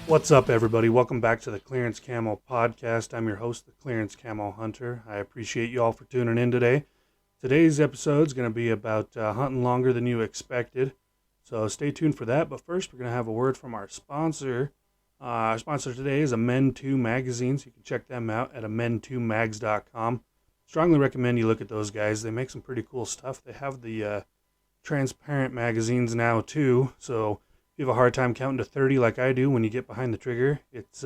What's up, everybody? Welcome back to the Clearance Camo Podcast. I'm your host, the Clearance Camo Hunter. I appreciate you all for tuning in today. Today's episode is going to be about hunting longer than you expected, so stay tuned for that. But first, we're going to have a word from our sponsor. Our sponsor today is Amen2 Magazines. You can check them out at amen2mags.com. Strongly recommend you look at those guys. They make some pretty cool stuff. They have the transparent magazines now, too, so you have a hard time counting to 30 like I do when you get behind the trigger. It's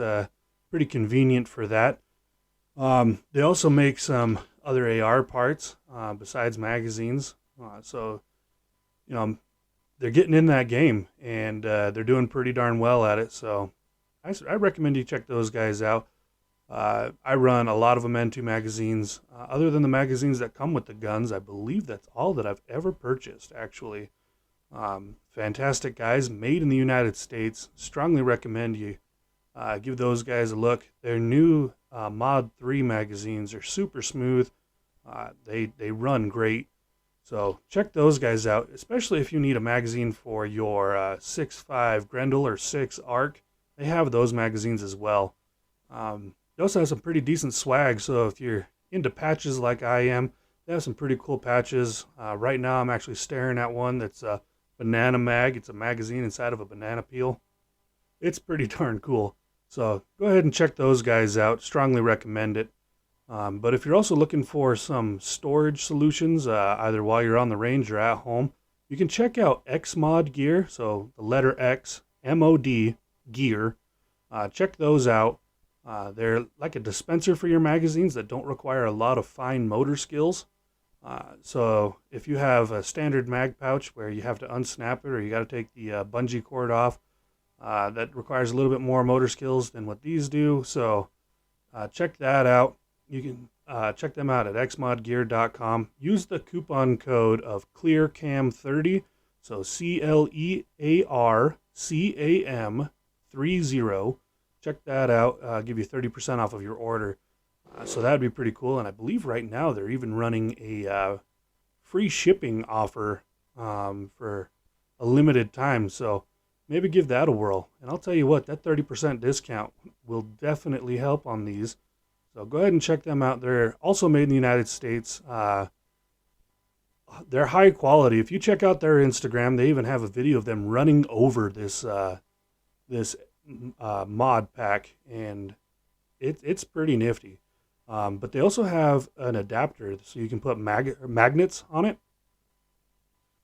pretty convenient for that. They also make some other AR parts besides magazines. So, you know, they're getting in that game, and they're doing pretty darn well at it. So I recommend you check those guys out. I run a lot of Amen2 magazines. Other than the magazines that come with the guns, I believe that's all that I've ever purchased, actually. Fantastic guys, made in the United States. Strongly recommend you give those guys a look. Their new Mod 3 magazines are super smooth. They run great. So check those guys out, especially if you need a magazine for your 6.5 Grendel or 6 ARC. They have those magazines as well. They also have some pretty decent swag, so if you're into patches like I am, they have some pretty cool patches. Right now I'm actually staring at one that's Banana Mag. It's a magazine inside of a banana peel. It's pretty darn cool. So go ahead and check those guys out. Strongly recommend it. But if you're also looking for some storage solutions, either while you're on the range or at home, you can check out XMod Gear. So the letter X, MOD Gear. Check those out. They're like a dispenser for your magazines that don't require a lot of fine motor skills. So if you have a standard mag pouch where you have to unsnap it or you got to take the bungee cord off, that requires a little bit more motor skills than what these do. So check that out. You can check them out at xmodgear.com. Use the coupon code of ClearCam30, so CLEARCAM30. Check that out. Give you 30% off of your order. So that would be pretty cool. And I believe right now they're even running a free shipping offer for a limited time. So maybe give that a whirl. And I'll tell you what, that 30% discount will definitely help on these. So go ahead and check them out. They're also made in the United States. They're high quality. If you check out their Instagram, they even have a video of them running over this mod pack, and it's pretty nifty. But they also have an adapter, so you can put magnets on it.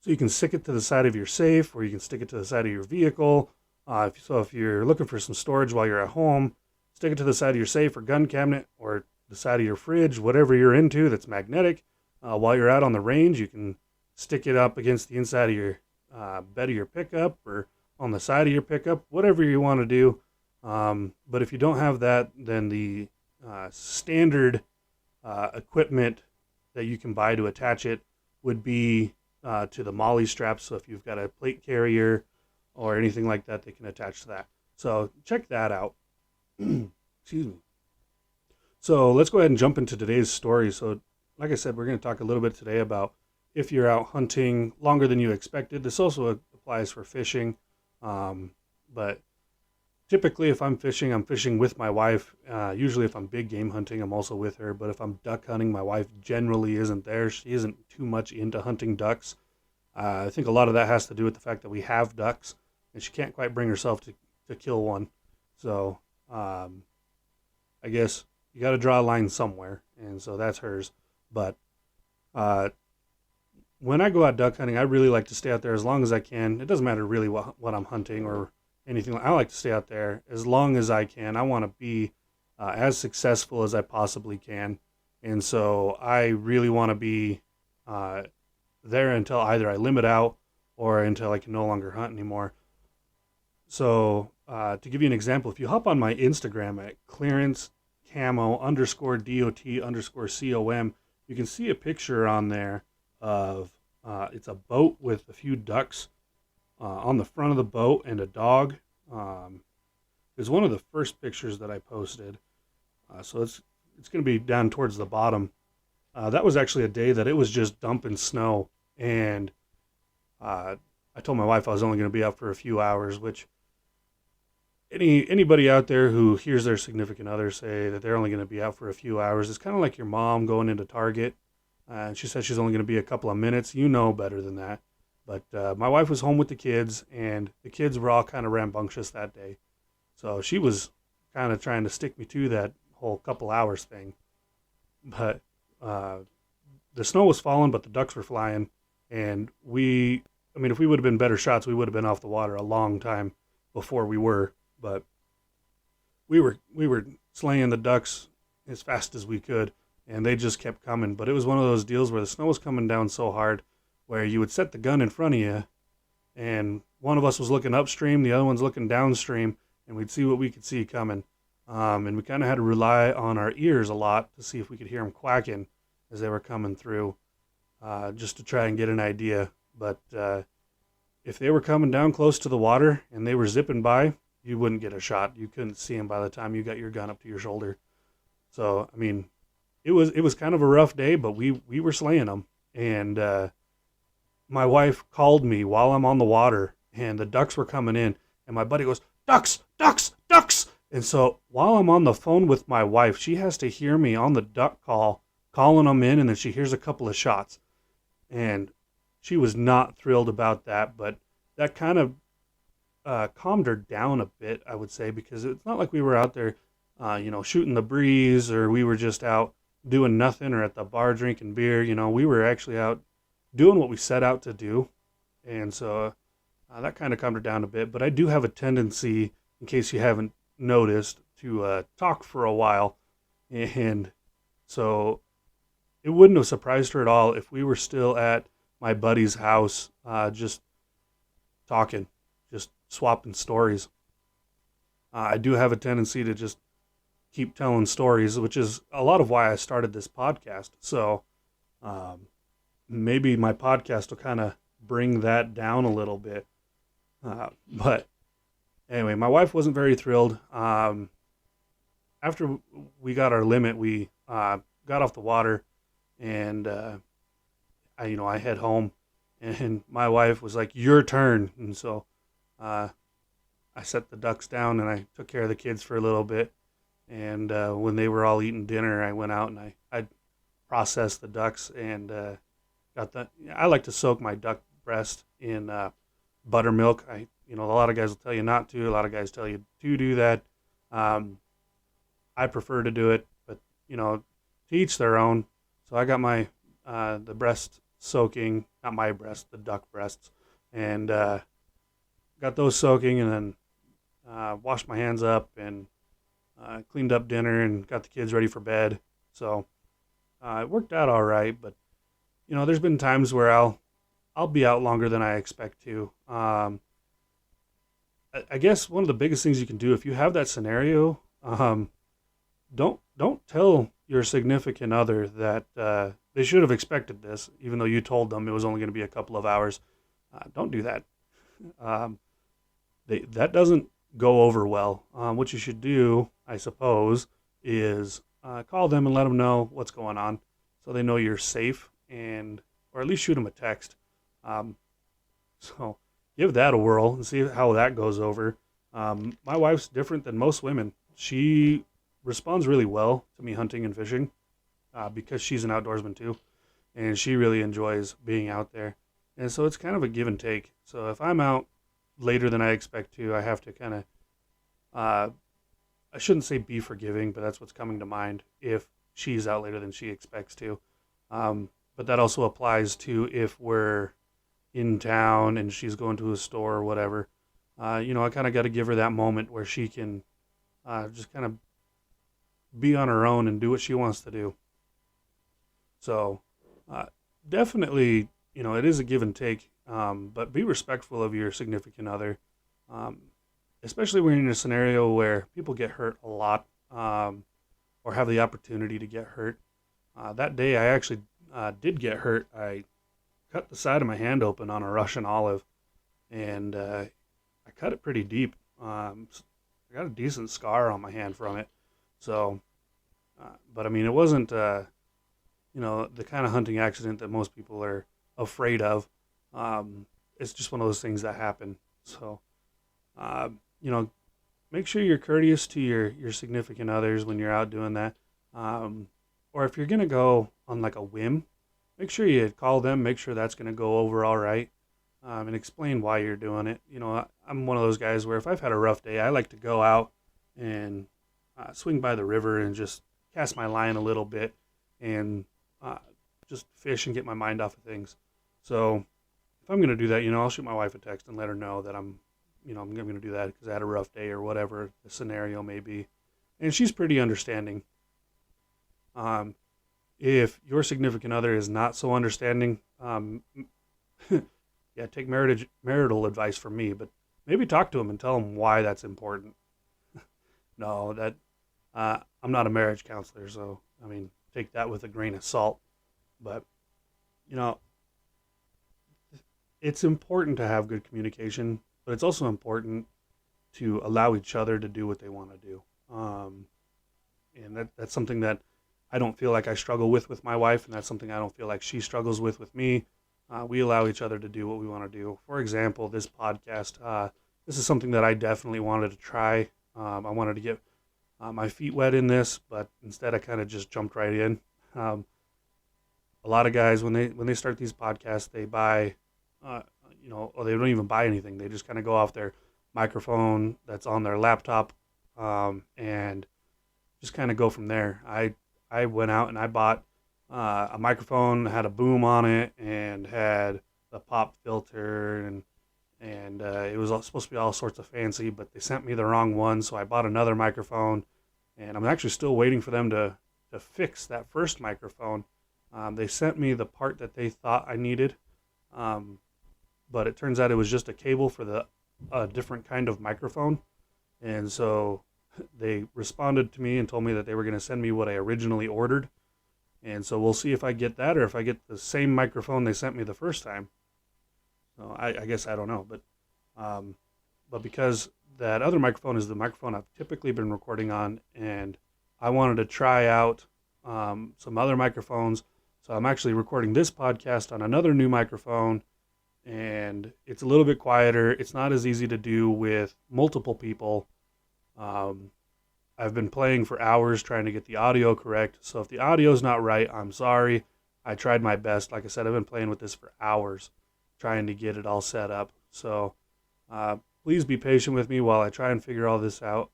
So you can stick it to the side of your safe, or you can stick it to the side of your vehicle. If you're looking for some storage while you're at home, stick it to the side of your safe or gun cabinet, or the side of your fridge, whatever you're into that's magnetic. While you're out on the range, you can stick it up against the inside of your bed of your pickup, or on the side of your pickup, whatever you want to do. But if you don't have that, then the standard equipment that you can buy to attach it would be to the MOLLE strap. So if you've got a plate carrier or anything like that, they can attach to that. So check that out. Excuse me. So let's go ahead and jump into today's story. So like I said, we're going to talk a little bit today about if you're out hunting longer than you expected. This also applies for fishing. But typically if I'm fishing with my wife. Usually if I'm big game hunting, I'm also with her. But if I'm duck hunting, my wife generally isn't there. She isn't too much into hunting ducks. I think a lot of that has to do with the fact that we have ducks, and she can't quite bring herself to kill one. So I guess you got to draw a line somewhere, and so that's hers. But when I go out duck hunting, I really like to stay out there as long as I can. It doesn't matter really what I'm hunting or anything. I like to stay out there as long as I can. I want to be as successful as I possibly can. And so I really want to be there until either I limit out or until I can no longer hunt anymore. So to give you an example, if you hop on my Instagram at clearancecamo_DOT_COM, you can see a picture on there of it's a boat with a few ducks on the front of the boat and a dog. It's one of the first pictures that I posted. So it's going to be down towards the bottom. That was actually a day that it was just dumping snow, and I told my wife I was only going to be out for a few hours, which Anybody out there who hears their significant other say that they're only going to be out for a few hours, it's kind of like your mom going into Target. She says she's only going to be a couple of minutes. You know better than that. But my wife was home with the kids, and the kids were all kind of rambunctious that day. So she was kind of trying to stick me to that whole couple hours thing. But the snow was falling, but the ducks were flying. And if we would have been better shots, we would have been off the water a long time before we were. But we were slaying the ducks as fast as we could, and they just kept coming. But it was one of those deals where the snow was coming down so hard where you would set the gun in front of you, and one of us was looking upstream, the other one's looking downstream, and we'd see what we could see coming. And we kind of had to rely on our ears a lot to see if we could hear them quacking as they were coming through, just to try and get an idea. But if they were coming down close to the water and they were zipping by, you wouldn't get a shot. You couldn't see them by the time you got your gun up to your shoulder. So, it was kind of a rough day, but we were slaying them. And my wife called me while I'm on the water, and the ducks were coming in. And my buddy goes, "Ducks, ducks, ducks!" And so while I'm on the phone with my wife, she has to hear me on the duck call, calling them in, and then she hears a couple of shots. And she was not thrilled about that, but that kind of calmed her down a bit, I would say, because it's not like we were out there, shooting the breeze, or we were just out doing nothing or at the bar drinking beer. We were actually out doing what we set out to do. And so that kind of calmed her down a bit. But I do have a tendency, in case you haven't noticed, to talk for a while. And so it wouldn't have surprised her at all if we were still at my buddy's house, just talking, just swapping stories. I do have a tendency to just keep telling stories, which is a lot of why I started this podcast. So maybe my podcast will kind of bring that down a little bit. But anyway, my wife wasn't very thrilled. After we got our limit, we got off the water, and I head home, and my wife was like, "Your turn." And so I set the ducks down, and I took care of the kids for a little bit. And when they were all eating dinner, I went out and I processed the ducks, and I like to soak my duck breast in buttermilk. A lot of guys will tell you not to. A lot of guys tell you to do that. I prefer to do it, but to each their own. So I got my the breast soaking, not my breast, the duck breasts, and got those soaking, and then washed my hands up and cleaned up dinner and got the kids ready for bed. So it worked out all right, but there's been times where I'll be out longer than I expect to. I guess one of the biggest things you can do if you have that scenario, don't tell your significant other that they should have expected this, even though you told them it was only going to be a couple of hours. Don't do that. That doesn't go over well. What you should do, I suppose, is call them and let them know what's going on, so they know you're safe, or at least shoot them a text. So give that a whirl and see how that goes over. My wife's different than most women. She responds really well to me hunting and fishing because she's an outdoorsman too, and she really enjoys being out there. And so it's kind of a give and take. So if I'm out later than I expect to, I have to kind of, I shouldn't say be forgiving, but that's what's coming to mind if she's out later than she expects to. But that also applies to if we're in town and she's going to a store or whatever. I kind of got to give her that moment where she can just kind of be on her own and do what she wants to do. So definitely, it is a give and take, but be respectful of your significant other, especially when you're in a scenario where people get hurt a lot or have the opportunity to get hurt. That day I actually did get hurt. I cut the side of my hand open on a Russian olive, and I cut it pretty deep. I got a decent scar on my hand from it. So, but it wasn't, the kind of hunting accident that most people are afraid of. It's just one of those things that happen. So, make sure you're courteous to your significant others when you're out doing that. Or if you're going to go on like a whim, make sure you call them, make sure that's going to go over all right, and explain why you're doing it. I'm one of those guys where if I've had a rough day, I like to go out and swing by the river and just cast my line a little bit and just fish and get my mind off of things. So if I'm going to do that, I'll shoot my wife a text and let her know that I'm going to do that because I had a rough day or whatever the scenario may be. And she's pretty understanding. If your significant other is not so understanding, yeah, take marital advice from me, but maybe talk to them and tell them why that's important. No, I'm not a marriage counselor, so take that with a grain of salt. But it's important to have good communication, but it's also important to allow each other to do what they want to do. And that's something that I don't feel like I struggle with my wife, and that's something I don't feel like she struggles with me. We allow each other to do what we want to do. For example, this podcast, this is something that I definitely wanted to try. I wanted to get my feet wet in this, but instead I kind of just jumped right in. A lot of guys, when they start these podcasts, they buy, or they don't even buy anything. They just kind of go off their microphone that's on their laptop, and just kind of go from there. I went out and I bought a microphone, had a boom on it, and had a pop filter, and it was supposed to be all sorts of fancy, but they sent me the wrong one, so I bought another microphone, and I'm actually still waiting for them to fix that first microphone. They sent me the part that they thought I needed, but it turns out it was just a cable for a different kind of microphone, and so they responded to me and told me that they were going to send me what I originally ordered. And so we'll see if I get that or if I get the same microphone they sent me the first time. So I guess I don't know. But because that other microphone is the microphone I've typically been recording on, and I wanted to try out some other microphones. So I'm actually recording this podcast on another new microphone, and it's a little bit quieter. It's not as easy to do with multiple people. I've been playing for hours trying to get the audio correct. So if the audio's not right, I'm sorry. I tried my best. Like I said, I've been playing with this for hours trying to get it all set up. So please be patient with me while I try and figure all this out.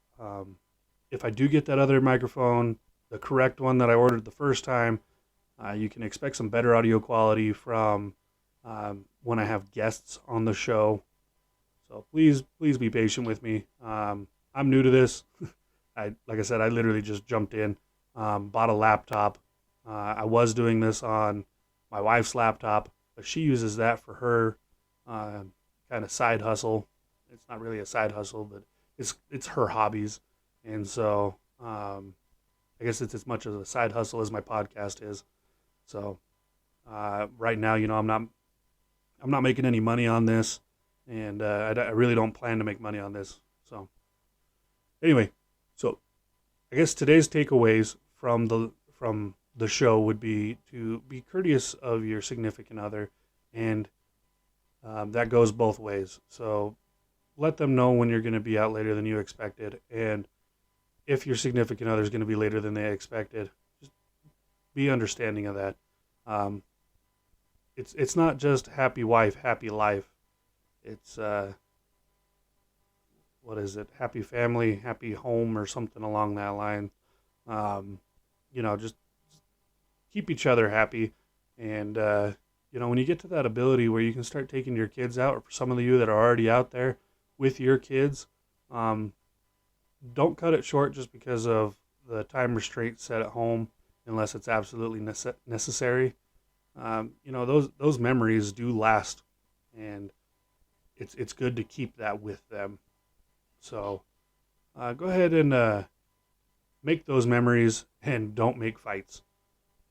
If I do get that other microphone, the correct one that I ordered the first time, you can expect some better audio quality from when I have guests on the show. So please be patient with me. I'm new to this. Like I said, I literally just jumped in, bought a laptop. I was doing this on my wife's laptop, but she uses that for her kind of side hustle. It's not really a side hustle, but it's her hobbies, and so I guess it's as much of a side hustle as my podcast is. So right now, I'm not making any money on this, and I really don't plan to make money on this. So anyway, so I guess today's takeaways from the show would be to be courteous of your significant other, and that goes both ways. So let them know when you're going to be out later than you expected, and if your significant other is going to be later than they expected, just be understanding of that. It's not just happy wife, happy life. It's what is it? Happy family, happy home, or something along that line. Just keep each other happy. And, when you get to that ability where you can start taking your kids out, or for some of you that are already out there with your kids, don't cut it short just because of the time restraint set at home, unless it's absolutely necessary. Those memories do last, and it's good to keep that with them. So go ahead and make those memories and don't make fights.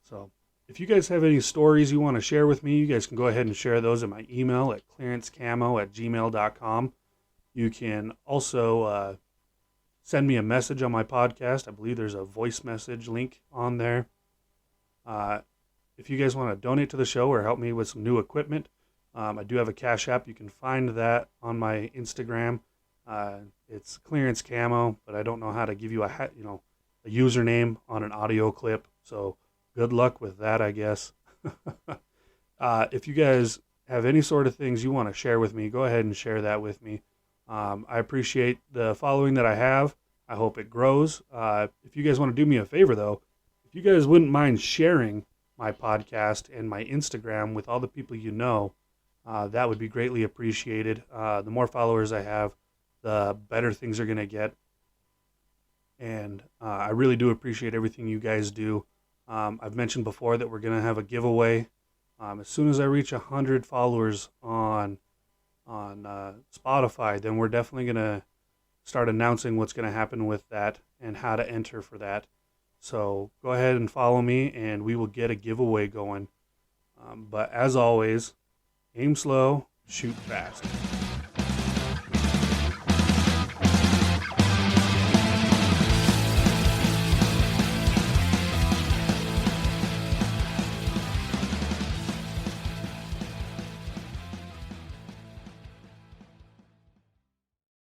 So if you guys have any stories you want to share with me, you guys can go ahead and share those in my email at clearancecamo@gmail.com. You can also send me a message on my podcast. I believe there's a voice message link on there. If you guys want to donate to the show or help me with some new equipment, I do have a Cash App. You can find that on my Instagram. It's Clearance Camo, but I don't know how to give you a username on an audio clip. So good luck with that, I guess. If you guys have any sort of things you want to share with me, go ahead and share that with me. I appreciate the following that I have. I hope it grows. If you guys want to do me a favor, though, if you guys wouldn't mind sharing my podcast and my Instagram with all the people you know, that would be greatly appreciated. The more followers I have, the better things are going to get. And I really do appreciate everything you guys do. I've mentioned before that we're going to have a giveaway. As soon as I reach 100 followers on Spotify, then we're definitely going to start announcing what's going to happen with that and how to enter for that. So go ahead and follow me, and we will get a giveaway going. But as always, aim slow, shoot fast.